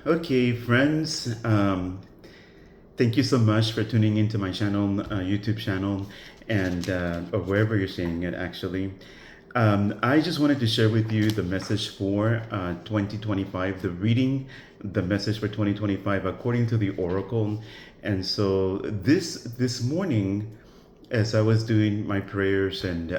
Okay, friends, thank you so much for tuning into my channel, YouTube channel, and or wherever you're seeing it, actually. I just wanted to share with you the message for 2025, the reading, the message for 2025 according to the Oracle. And so this morning, as I was doing my prayers and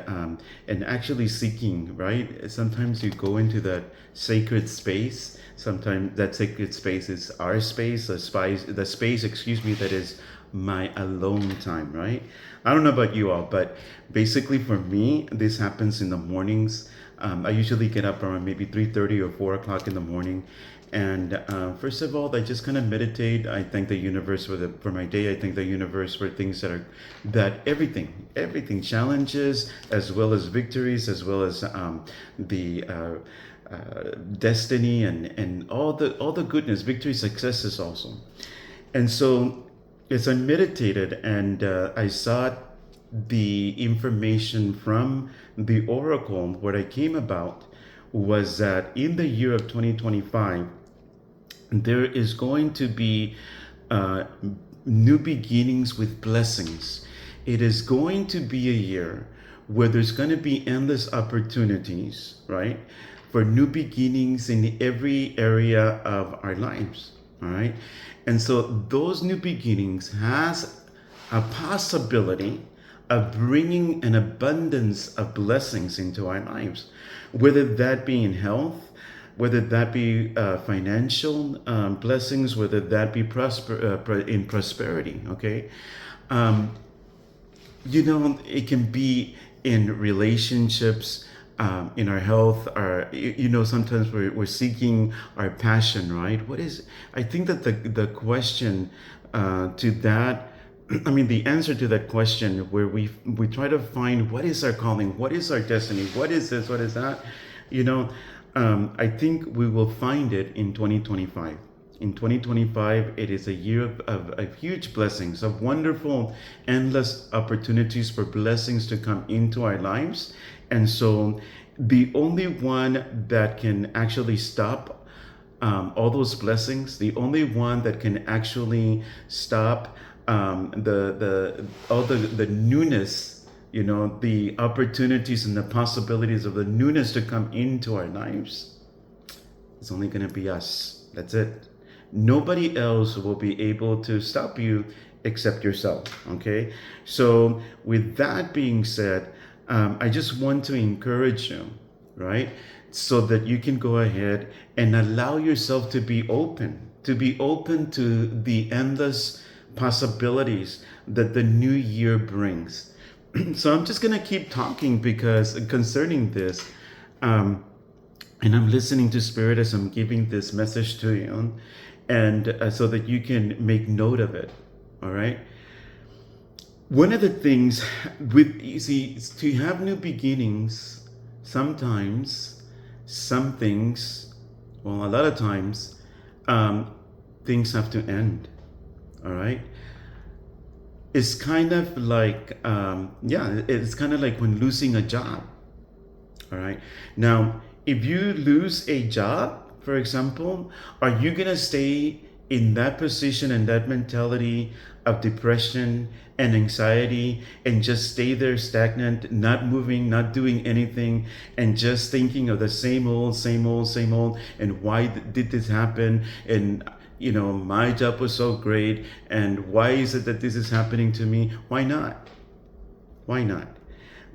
actually seeking, right? Sometimes you go into that sacred space. Sometimes that sacred space is our space, the space, excuse me, that is my alone time, right? I don't know about you all, but basically for me, this happens in the mornings. I usually get up around maybe 3:30 or 4 o'clock in the morning, and first of all, I just kind of meditate. I thank the universe for my day. I thank the universe for things that everything challenges as well as victories, as well as the destiny and all the goodness, victory, successes also. And so, as I meditated and I sought the information from the oracle, what I came about was that in the year of 2025 there is going to be uh, new beginnings with blessings. It is going to be a year where there's going to be endless opportunities, right? For new beginnings in every area of our lives, all right? And so those new beginnings has a possibility of bringing an abundance of blessings into our lives, whether that be in health, whether that be financial blessings, whether that be in prosperity. Okay, um, it can be in relationships, in our health, sometimes we're seeking our passion, right? What is, I think that the question to that, I mean, the answer to that question, where we try to find what is our calling, what is our destiny, what is this, what is that, you know, I think we will find it in 2025. In 2025, it is a year of huge blessings, of wonderful, endless opportunities for blessings to come into our lives. And so, the only one that can actually stop all those blessings, the only one that can actually stop the all the newness, the opportunities and the possibilities of the newness to come into our lives, it's only going to be us. That's it. Nobody else will be able to stop you except yourself. Okay. So, with that being said, I just want to encourage you, right? So that you can go ahead and allow yourself to be open to the endless possibilities that the new year brings. So, I'm just going to keep talking because concerning this, um, and I'm listening to Spirit as I'm giving this message to you, and so that you can make note of it. All right. One of the things with, you see, to have new beginnings, sometimes some things, well, a lot of times, um, things have to end. All right. It's kind of like, it's kind of like when losing a job. All right. Now, if you lose a job, for example, are you going to stay in that position and that mentality of depression and anxiety and just stay there stagnant, not moving, not doing anything, and just thinking of the same old, same old, same old, and why did this happen? And my job was so great, and why is it that this is happening to me? Why not? Why not?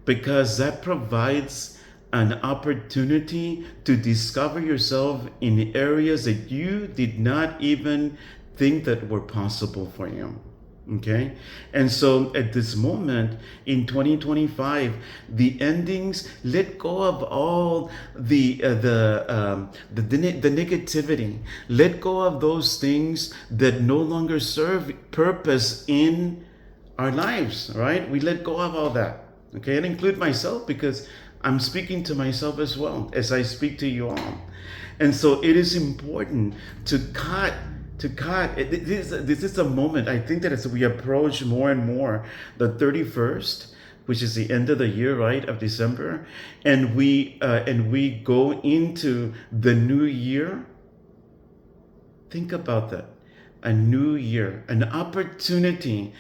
Because that provides an opportunity to discover yourself in areas that you did not even think that were possible for you. Okay. And so at this moment in 2025, the endings, let go of all the negativity. Let go of those things that no longer serve purpose in our lives, right? We let go of all that. Okay, and include myself, because I'm speaking to myself as well as I speak to you all. And so it is important to cut. This is a moment. I think that as we approach more and more the 31st, which is the end of the year, right, of December, and we go into the new year, Think about that. A new year, an opportunity,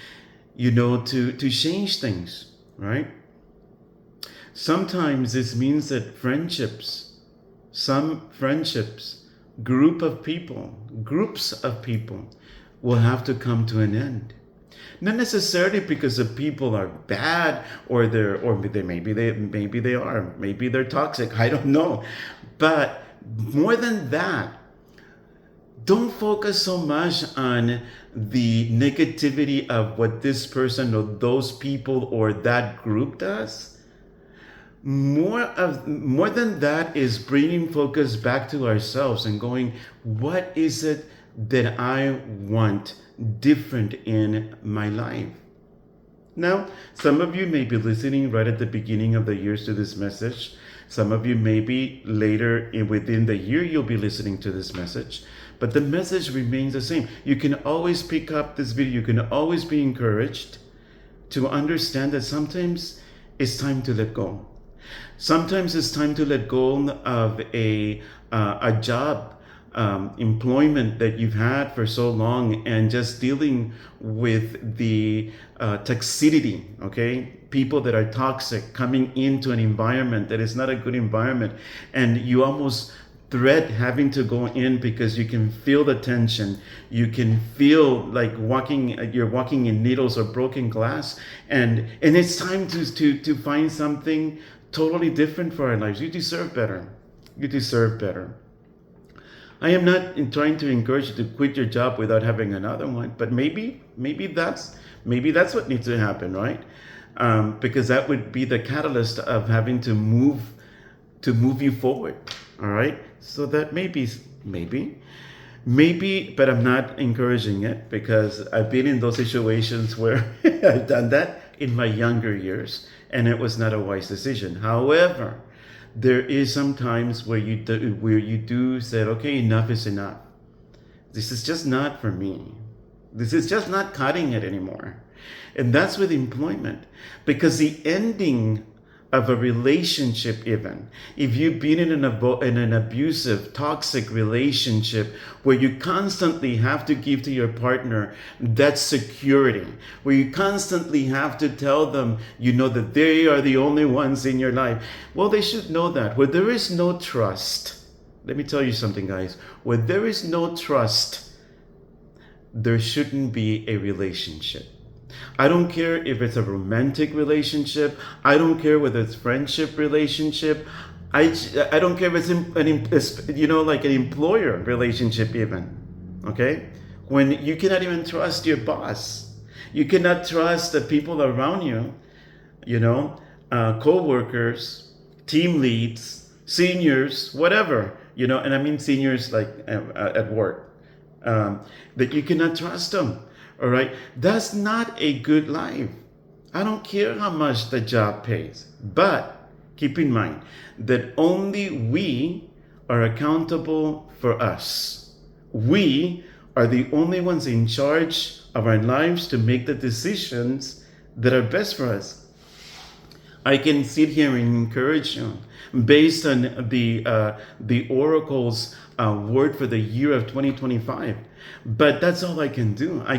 to change things, right? Sometimes this means that some friendships, groups of people will have to come to an end. Not necessarily because the people are bad maybe they are, maybe they're toxic. I don't know. But more than that, don't focus so much on the negativity of what this person or those people or that group does. More than that is bringing focus back to ourselves and going, what is it that I want different in my life? Now, some of you may be listening right at the beginning of the years to this message. Some of you maybe later within the year you'll be listening to this message. But the message remains the same. You can always pick up this video. You can always be encouraged to understand that sometimes it's time to let go. Sometimes it's time to let go of a job, employment that you've had for so long, and just dealing with the toxicity, okay? People that are toxic coming into an environment that is not a good environment, and you almost dread having to go in because you can feel the tension. You can feel like you're walking in needles or broken glass, and it's time to find something totally different for our lives. You deserve better. You deserve better. I am not trying to encourage you to quit your job without having another one, but maybe that's what needs to happen, right? Because that would be the catalyst of having to move you forward. All right. So that maybe, but I'm not encouraging it, because I've been in those situations where I've done that in my younger years, and it was not a wise decision. However, there is some times where you do say, okay, enough is enough. This is just not for me. This is just not cutting it anymore. And that's with employment, because the ending of a relationship, even if you've been in an abusive, toxic relationship where you constantly have to give to your partner that security, where you constantly have to tell them, that they are the only ones in your life. Well, they should know that. Where there is no trust, let me tell you something, guys. Where there is no trust, there shouldn't be a relationship. I don't care if it's a romantic relationship. I don't care whether it's friendship relationship. I don't care if it's like an employer relationship even. Okay? When you cannot even trust your boss. You cannot trust the people around you, co-workers, team leads, seniors, whatever, and I mean seniors like at work, that you cannot trust them. All right. That's not a good life. I don't care how much the job pays, but keep in mind that only we are accountable for us. We are the only ones in charge of our lives to make the decisions that are best for us. I can sit here and encourage you based on the Oracle's word for the year of 2025. But that's all I can do. I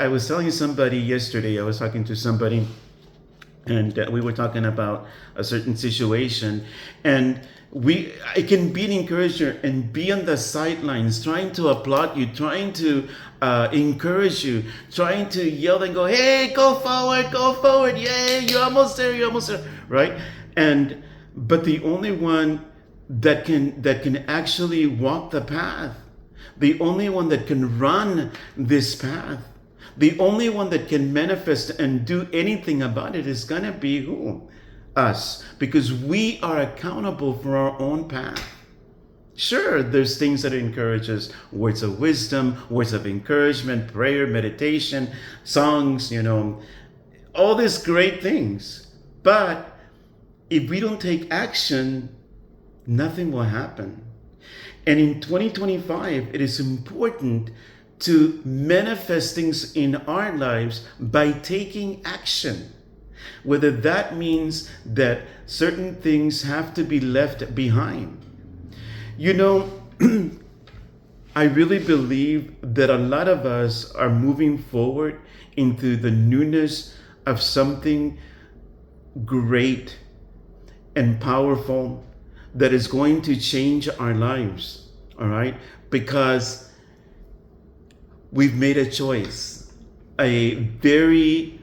was telling somebody yesterday, I was talking to somebody, and we were talking about a certain situation, and I can be an encourager and be on the sidelines trying to applaud you, trying to encourage you, trying to yell and go, hey, go forward, yay, you're almost there, right? But the only one that can actually walk the path, the only one that can run this path, the only one that can manifest and do anything about it is going to be who? Us. Because we are accountable for our own path. Sure, there's things that encourage us, words of wisdom, words of encouragement, prayer, meditation, songs, all these great things. But if we don't take action, nothing will happen. And in 2025, it is important to manifest things in our lives by taking action. Whether that means that certain things have to be left behind. I I really believe that a lot of us are moving forward into the newness of something great and powerful that is going to change our lives, all right? Because we've made a choice, a very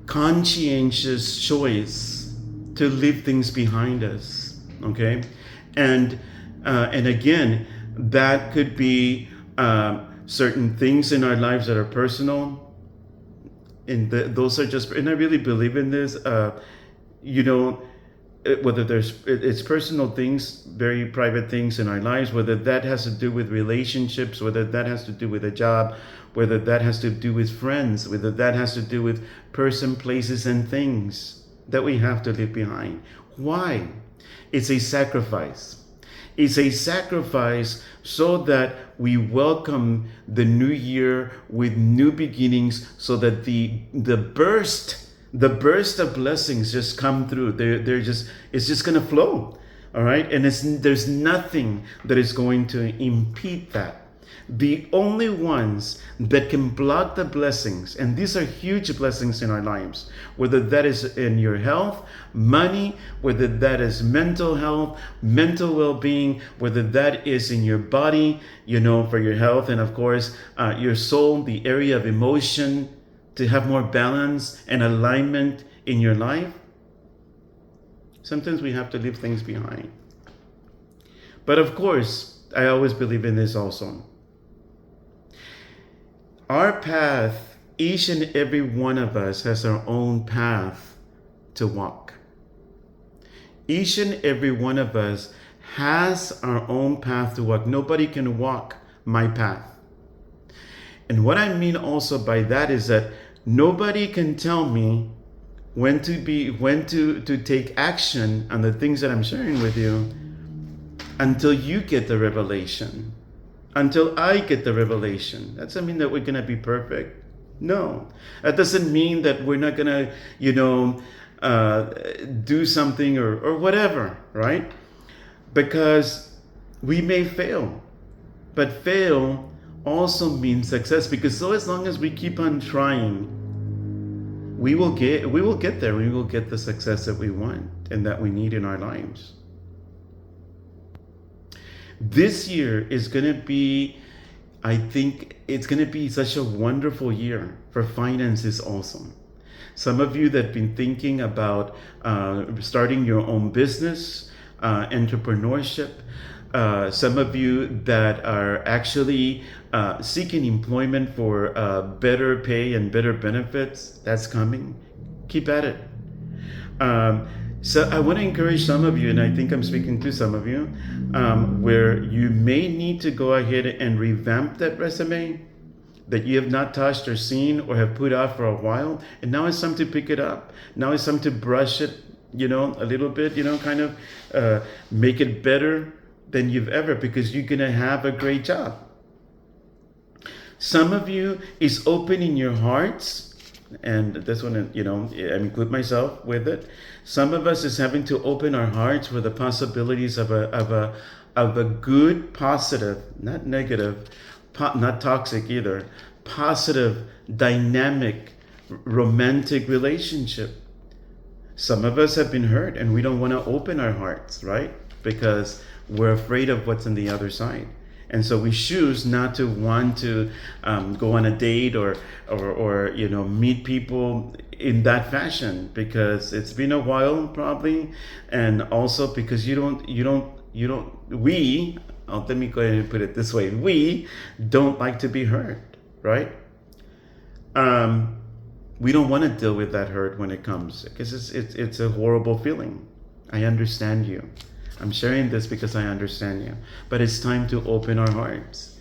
conscientious choice to leave things behind us, okay? And again, that could be certain things in our lives that are personal, and those are just, and I really believe in this, you know, whether it's personal things, very private things in our lives, whether that has to do with relationships, whether that has to do with a job, whether that has to do with friends, whether that has to do with person, places, and things that we have to leave behind. Why? It's a sacrifice. It's a sacrifice so that we welcome the new year with new beginnings, so that the burst of blessings just come through. They're just, it's just gonna flow. All right, and there's nothing that is going to impede that. The only ones that can block the blessings, and these are huge blessings in our lives, whether that is in your health, money, whether that is mental health, mental well-being, whether that is in your body, for your health, and of course, your soul, the area of emotion, to have more balance and alignment in your life. Sometimes we have to leave things behind. But of course, I always believe in this also. Our path, each and every one of us has our own path to walk. Each and every one of us has our own path to walk. Nobody can walk my path. And what I mean also by that is that nobody can tell me when to take action on the things that I'm sharing with you until you get the revelation. Until I get the revelation. That doesn't mean that we're going to be perfect. No. That doesn't mean that we're not going to, do something or whatever, right? Because we may fail. But fail also means success, because so as long as we keep on trying, we will get there. We will get the success that we want and that we need in our lives. This year is going to be, I think it's going to be such a wonderful year for finances also. Some of you that have been thinking about starting your own business, entrepreneurship, some of you that are actually seeking employment for better pay and better benefits, that's coming. Keep at it. So I want to encourage some of you, and I think I'm speaking to some of you, where you may need to go ahead and revamp that resume that you have not touched or seen or have put off for a while. And now it's time to pick it up. Now it's time to brush it, a little bit, kind of make it better than you've ever, because you're going to have a great job. Some of you is opening your hearts, and this one, I include myself with it. Some of us is having to open our hearts for the possibilities of a good, positive, not negative, not toxic either, positive, dynamic, romantic relationship. Some of us have been hurt and we don't want to open our hearts, right? Because we're afraid of what's on the other side. And so we choose not to want to go on a date or meet people in that fashion, because it's been a while probably, and also because let me go ahead and put it this way: we don't like to be hurt, right? We don't want to deal with that hurt when it comes, because it's a horrible feeling. I understand you. I'm sharing this because I understand you. But it's time to open our hearts.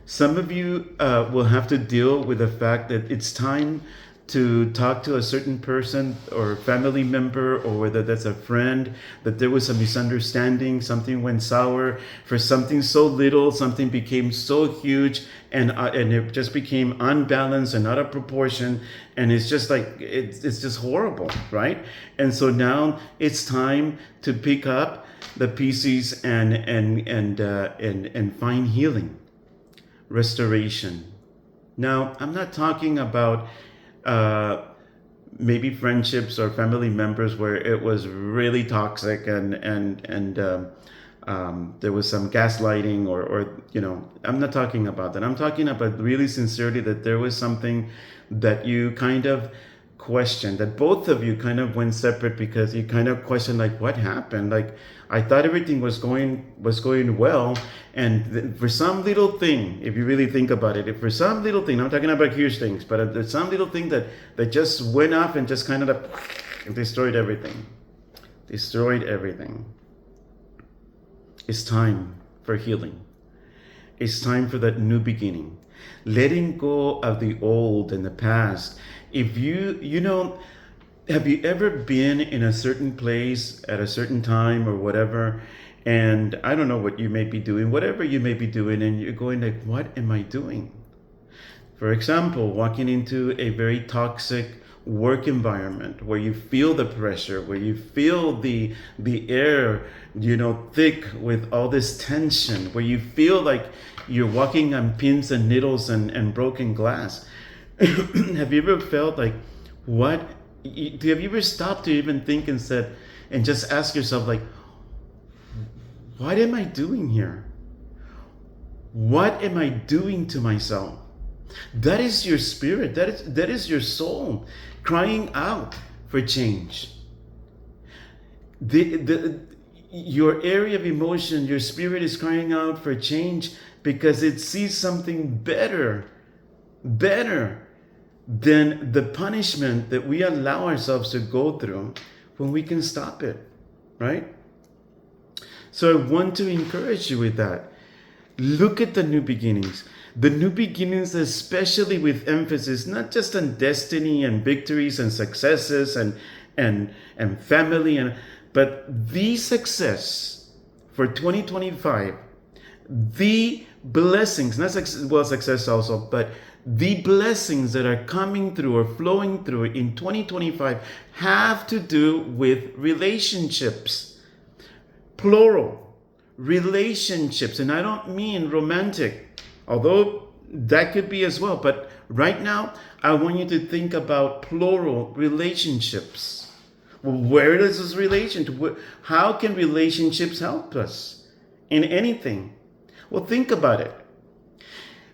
Some of you will have to deal with the fact that it's time to talk to a certain person or family member, or whether that's a friend, that there was a misunderstanding, something went sour. For something so little, something became so huge, and it just became unbalanced and out of proportion, and it's just like it's just horrible, right? And so now it's time to pick up the pieces and find healing. restoration. Now, I'm not talking about uh, maybe friendships or family members where it was really toxic and there was some gaslighting or I'm not talking about that. I'm talking about really sincerely that there was something that you kind of questioned, that both of you kind of went separate because you kind of questioned like what happened. Like I thought everything was going well, and for some little thing, if you really think about it, if for some little thing, I'm talking about huge things, but there's some little thing that just went off and just kind of destroyed everything. Destroyed everything. It's time for healing. It's time for that new beginning. Letting go of the old and the past. If have you ever been in a certain place at a certain time or whatever, and I don't know what you may be doing, whatever you may be doing, and you're going like, what am I doing? For example, walking into a very toxic work environment where you feel the pressure, where you feel the air, thick with all this tension, where you feel like you're walking on pins and needles and broken glass. Have you ever felt like, have you ever stopped to even think and just ask yourself like, what am I doing here? What am I doing to myself? That is your spirit. That is your soul crying out for change. Your area of emotion, your spirit is crying out for change because it sees something better than the punishment that we allow ourselves to go through when we can stop it, right? So I want to encourage you with that. Look at the new beginnings. The new beginnings, especially with emphasis, not just on destiny and victories and successes and family, but the success for 2025, the blessings, not success also, but the blessings that are coming through or flowing through in 2025 have to do with relationships. Plural, relationships. And I don't mean romantic, although that could be as well. But right now, I want you to think about plural relationships. Well, where does this relation? How can relationships help us in anything? Well, think about it.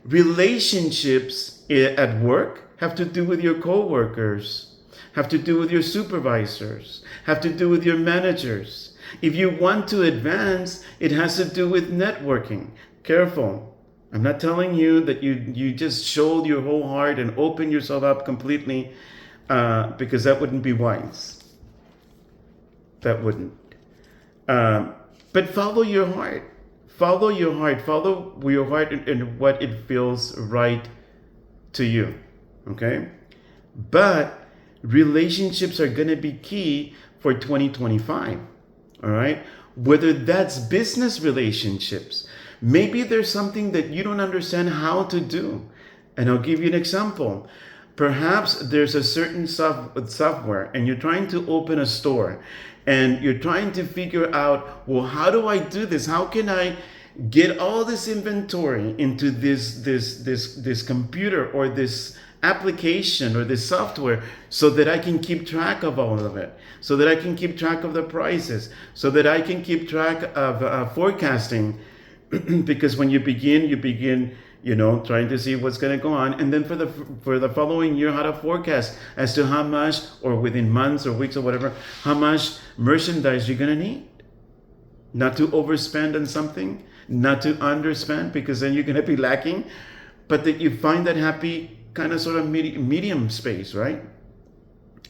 Relationships at work have to do with your co-workers, have to do with your supervisors, have to do with your managers. If you want to advance, it has to do with networking. Careful. I'm not telling you that you just show your whole heart and open yourself up completely because that wouldn't be wise. That wouldn't. But follow your heart. Follow your heart. Follow your heart and what it feels right to you. Okay? But relationships are going to be key for 2025. All right? Whether that's business relationships. Maybe there's something that you don't understand how to do. And I'll give you an example. Perhaps there's a certain software and you're trying to open a store and you're trying to figure out, well, how do I do this? How can I get all this inventory into this computer or this application or this software so that I can keep track of all of it, so that I can keep track of the prices, so that I can keep track of forecasting? Because when you begin, trying to see what's going to go on, and then for the following year, how to forecast as to how much, or within months or weeks or whatever, how much merchandise you're going to need. Not to overspend on something, not to underspend, because then you're going to be lacking, but that you find that happy kind of sort of medium space, right?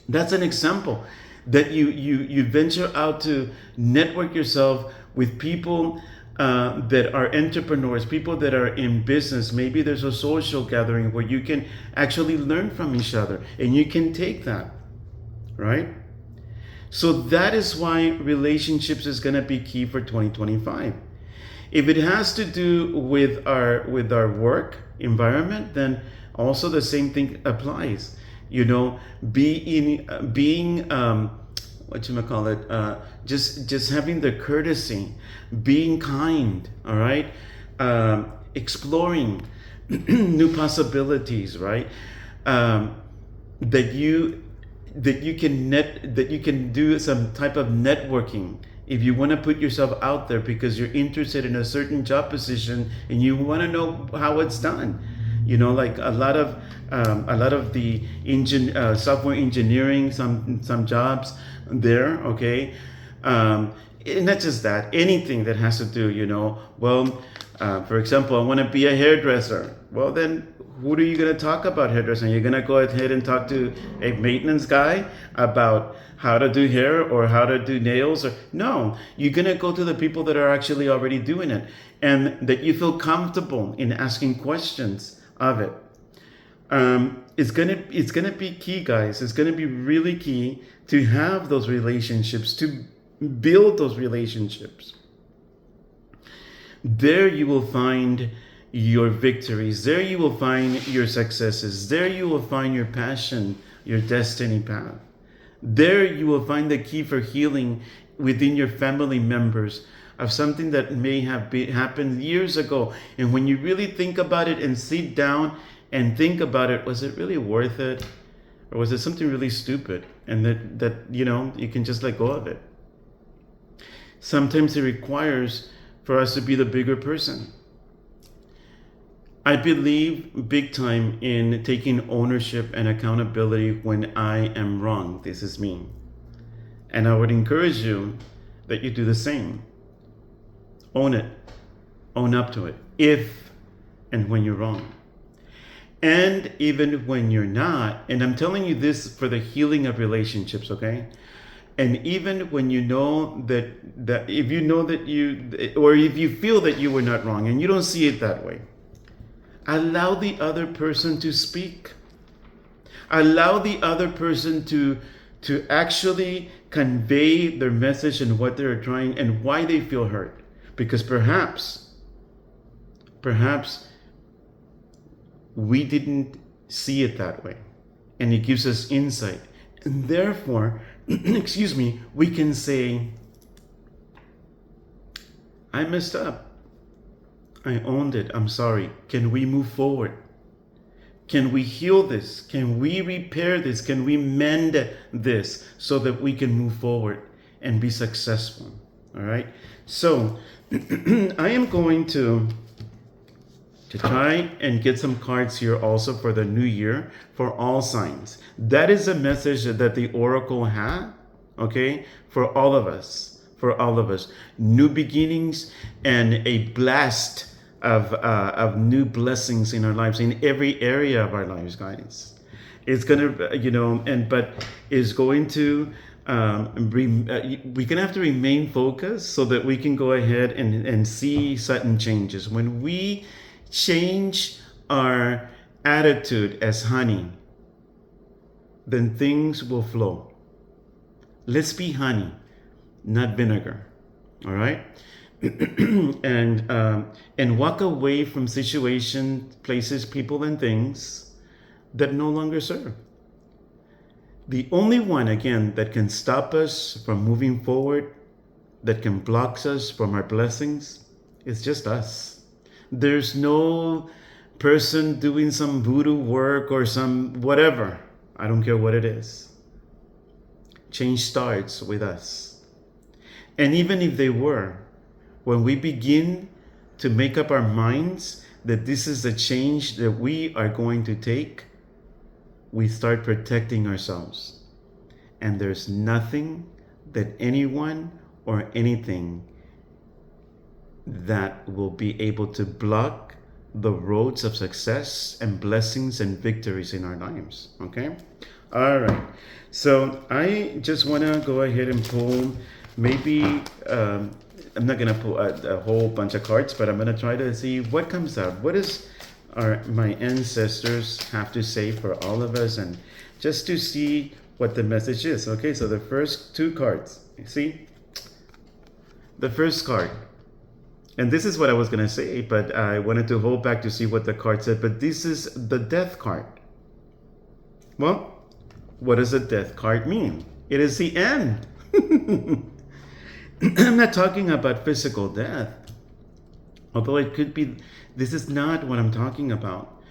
That's an example that you venture out to network yourself with people that are entrepreneurs, people that are in business. Maybe there's a social gathering where you can actually learn from each other and you can take that, right? So that is why relationships is going to be key for 2025. If it has to do with our work environment, then also the same thing applies. Being just having the courtesy, being kind, all right, exploring, new possibilities, right? Um, that you that you can do some type of networking if you want to put yourself out there because you're interested in a certain job position and you want to know how it's done. Like a lot of the software engineering, some jobs there, okay. And not just that, anything that has to do, well, for example, I want to be a hairdresser. Well, then who are you going to talk about hairdressing? You're going to go ahead and talk to a maintenance guy about how to do hair or how to do nails? Or no, you're going to go to the people that are actually already doing it and that you feel comfortable in asking questions of it. It's gonna be key, guys. It's gonna be really key to have those relationships, to build those relationships. There you will find your victories. There you will find your successes. There you will find your passion, your destiny path. There you will find the key for healing within your family members of something that may have happened years ago. And when you really think about it and sit down and think about it, was it really worth it? Or was it something really stupid? And that you can just let go of it. Sometimes it requires for us to be the bigger person. I believe big time in taking ownership and accountability when I am wrong. This is me. And I would encourage you that you do the same. Own it. Own up to it. If and when you're wrong. And even when you're not, and I'm telling you this for the healing of relationships, okay? And even when you know that if you know that or if you feel that you were not wrong and you don't see it that way, allow the other person to speak. Allow the other person to actually convey their message and what they're trying and why they feel hurt. Because perhaps we didn't see it that way. And it gives us insight. And therefore, excuse me, we can say, I messed up. I owned it. I'm sorry. Can we move forward? Can we heal this? Can we repair this? Can we mend this so that we can move forward and be successful? All right. So I am going to try and get some cards here also for the new year for all signs. That is a message that the Oracle had, okay, for all of us, new beginnings and a blast of new blessings in our lives, in every area of our lives, guys. It's gonna, but is going to, we're gonna have to remain focused so that we can go ahead and see sudden changes. When we change our attitude as honey, then things will flow. Let's be honey, not vinegar. All right. And walk away from situations, places, people, and things that no longer serve. The only one, again, that can stop us from moving forward, that can block us from our blessings, is just us. There's no person doing some voodoo work or some whatever. I don't care what it is. Change starts with us. And even if they were, when we begin to make up our minds that this is the change that we are going to take, we start protecting ourselves. And there's nothing that anyone or anything that will be able to block the roads of success and blessings and victories in our lives. Okay? All right. So I just want to go ahead and pull maybe, I'm not going to pull a whole bunch of cards, but I'm going to try to see what comes out. What is my ancestors have to say for all of us, and just to see what the message is. Okay, so the first two cards, you see? The first card. And this is what I was going to say, but I wanted to hold back to see what the card said. But this is the death card. Well, what does a death card mean? It is the end. I'm not talking about physical death. Although it could be, this is not what I'm talking about.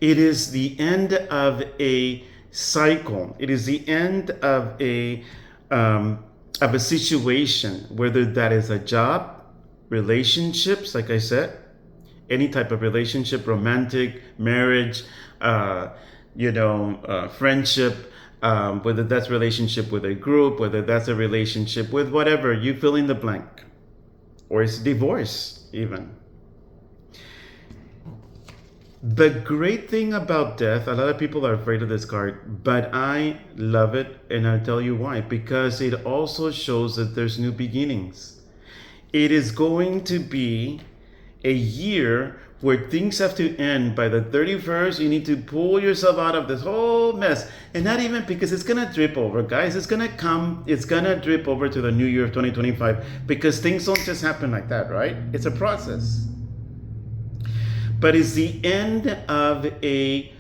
It is the end of a cycle. It is the end of a situation, whether that is a job, relationships, like I said, any type of relationship, romantic, marriage, friendship, whether that's relationship with a group, whether that's a relationship with whatever, you fill in the blank, or it's divorce even. The great thing about death, a lot of people are afraid of this card, but I love it, and I'll tell you why. Because it also shows that there's new beginnings. It is going to be a year where things have to end by the 31st. You need to pull yourself out of this whole mess. And not even because it's going to drip over, guys. It's going to drip over to the new year of 2025, because things don't just happen like that, right? It's a process. But it's the end of a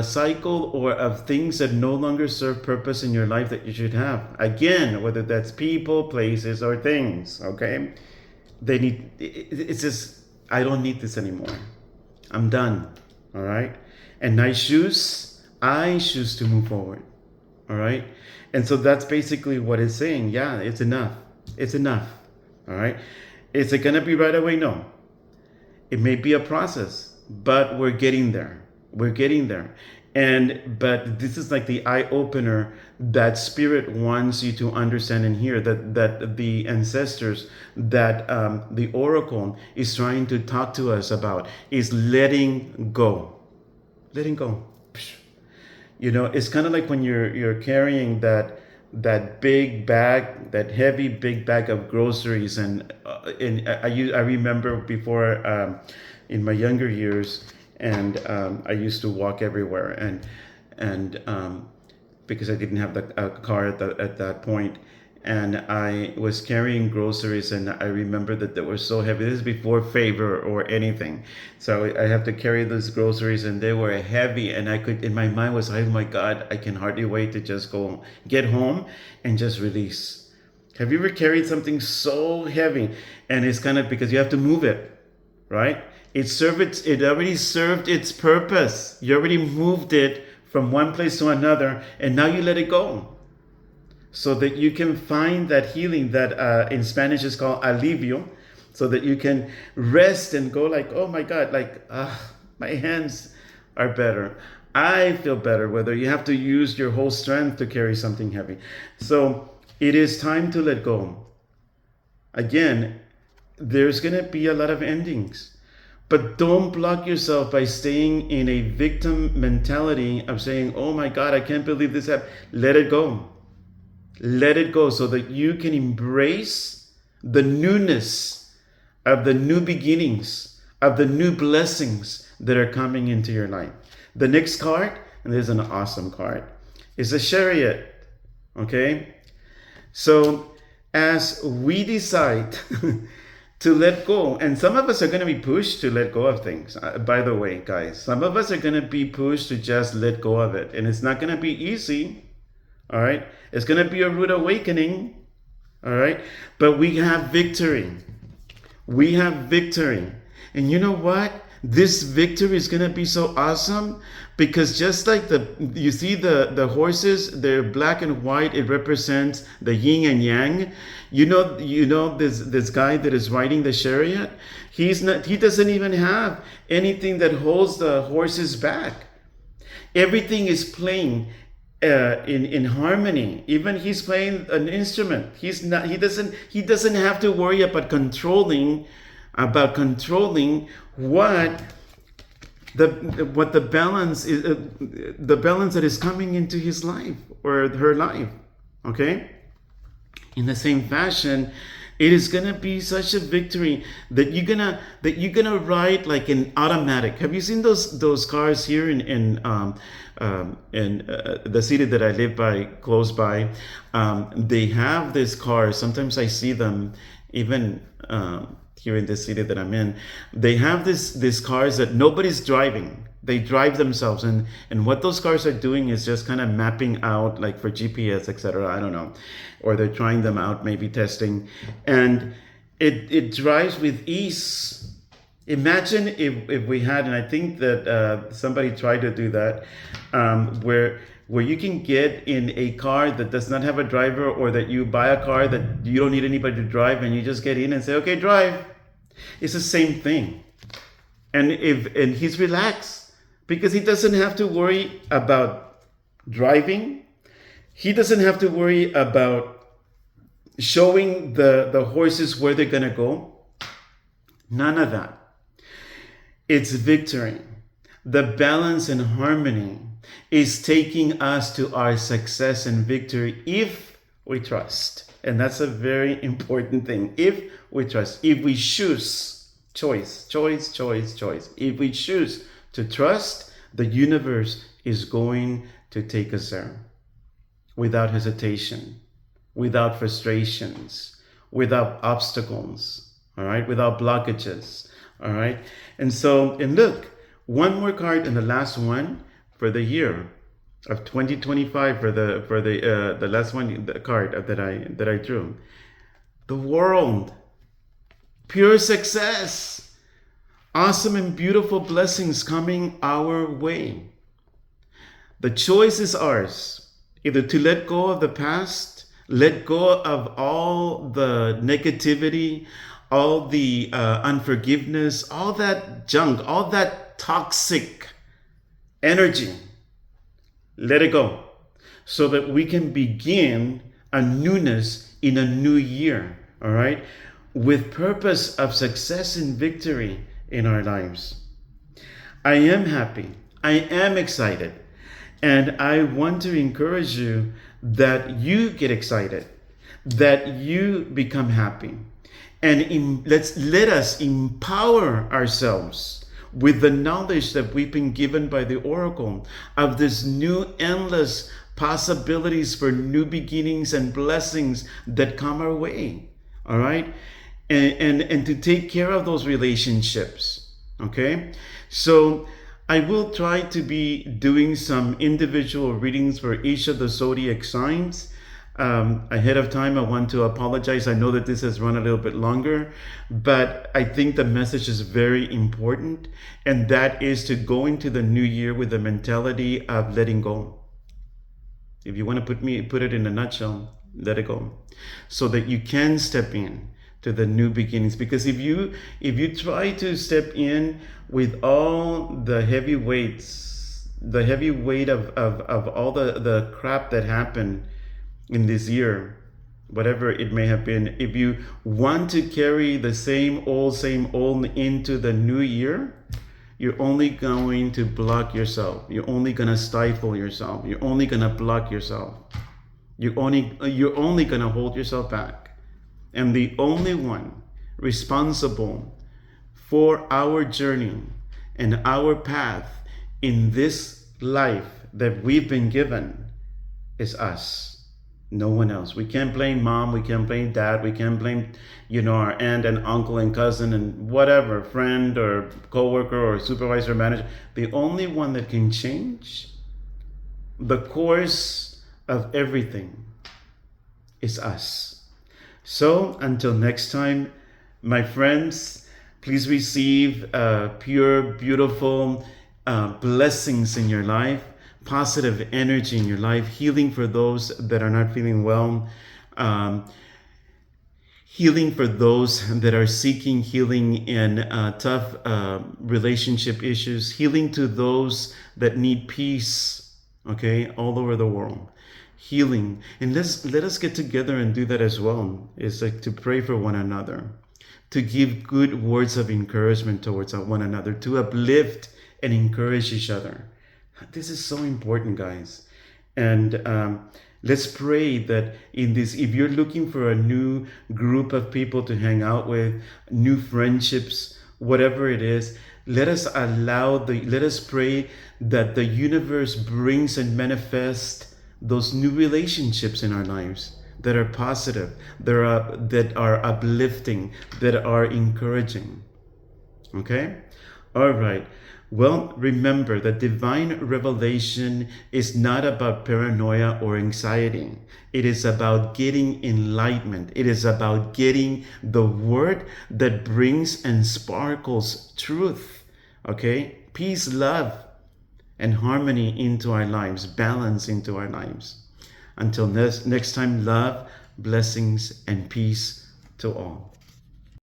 cycle, or of things that no longer serve purpose in your life that you should have. Again, whether that's people, places, or things, okay? It's just, I don't need this anymore. I'm done, all right? And I choose to move forward, all right? And so that's basically what it's saying. Yeah, it's enough. It's enough, all right? Is it gonna be right away? No. It may be a process, but we're getting there. We're getting there. But this is like the eye opener that spirit wants you to understand and hear, that the ancestors, that the oracle is trying to talk to us about, is letting go. Letting go. It's kind of like when you're carrying that big bag, that heavy big bag of groceries, and I remember before, in my younger years, and I used to walk everywhere, and because I didn't have a car at that point, and I was carrying groceries, and I remember that they were so heavy. This is before Favor or anything, so I have to carry those groceries, and they were heavy, and in my mind was, oh my God, I can hardly wait to just go get home and just release. Have you ever carried something so heavy, and it's kind of because you have to move it, right? It already served its purpose. You already moved it from one place to another, and now you let it go, so that you can find that healing that in Spanish is called alivio, so that you can rest and go like, oh my God, like, my hands are better. I feel better, whether you have to use your whole strength to carry something heavy. So it is time to let go. Again, there's going to be a lot of endings. But don't block yourself by staying in a victim mentality of saying, oh my God, I can't believe this happened. Let it go. Let it go, so that you can embrace the newness of the new beginnings, of the new blessings that are coming into your life. The next card, and this is an awesome card, is the Chariot. Okay? So as we decide to let go, and some of us are going to be pushed to let go of things. By the way, guys, some of us are going to be pushed to just let go of it. And it's not going to be easy. All right? It's going to be a rude awakening. All right? But we have victory. We have victory. And you know what? This victory is going to be so awesome, because just like you see the horses, they're black and white. It represents the yin and yang. You know this guy that is riding the chariot. He doesn't even have anything that holds the horses back. Everything is playing in harmony. Even he's playing an instrument. He doesn't have to worry about controlling what the balance is, the balance that is coming into his life or her life. Okay? In the same fashion, it is gonna be such a victory that you're gonna ride like an automatic. Have you seen those cars here in the city that I live by, close by? They have this car. Sometimes I see them even here in the city that I'm in. They have these cars that nobody's driving. They drive themselves, and what those cars are doing is just kind of mapping out, like for GPS, etc. I don't know, or they're trying them out, maybe testing, and It drives with ease. Imagine if we had, and I think that somebody tried to do that, where you can get in a car that does not have a driver, or that you buy a car that you don't need anybody to drive, and you just get in and say, okay, drive. It's the same thing. And he's relaxed because he doesn't have to worry about driving. He doesn't have to worry about showing the horses where they're gonna go. None of that. It's victory. The balance and harmony is taking us to our success and victory if we trust. And that's a very important thing. If we trust, if we choose, choice. If we choose to trust, the universe is going to take us there without hesitation, without frustrations, without obstacles, all right, without blockages, all right. And so, and look, one more card, and the last one for the year of 2025, for the last one, the card that I drew. The world, pure success, awesome and beautiful blessings coming our way. The choice is ours, either to let go of the past, let go of all the negativity, all the unforgiveness, all that junk, all that toxic energy. Let it go so that we can begin a newness in a new year, all right? With purpose of success and victory in our lives. I am happy. I am excited. And I want to encourage you that you get excited, that you become happy. And let us empower ourselves with the knowledge that we've been given by the Oracle of this new endless possibilities for new beginnings and blessings that come our way. All right? And to take care of those relationships. Okay? So I will try to be doing some individual readings for each of the zodiac signs. Ahead of time, I want to apologize. I know that this has run a little bit longer, but I think the message is very important, and that is to go into the new year with the mentality of letting go. If you want to put it in a nutshell, let it go, so that you can step in to the new beginnings. Because if you try to step in with all the heavy weights, the heavy weight of all the crap that happened in this year, whatever it may have been, if you want to carry the same old into the new year, you're only going to block yourself. You're only going to stifle yourself. You're only going to block yourself. You're only going to hold yourself back. And the only one responsible for our journey and our path in this life that we've been given is us. No one else. We can't blame mom. We can't blame dad. We can't blame, our aunt and uncle and cousin and whatever, friend or coworker or supervisor or manager. The only one that can change the course of everything is us. So until next time, my friends, please receive pure, beautiful blessings in your life. Positive energy in your life, healing for those that are not feeling well, healing for those that are seeking healing in tough relationship issues, healing to those that need peace, okay, all over the world. Healing. And let us get together and do that as well. It's like to pray for one another, to give good words of encouragement towards one another, to uplift and encourage each other. This is so important, guys. And let's pray that in this, if you're looking for a new group of people to hang out with, new friendships, whatever it is, let us pray that the universe brings and manifests those new relationships in our lives that are positive, that are uplifting, that are encouraging. Okay? All right. Well, remember that divine revelation is not about paranoia or anxiety. It is about getting enlightenment. It is about getting the word that brings and sparkles truth. Okay? Peace, love, and harmony into our lives, balance into our lives. Until next time, love, blessings, and peace to all.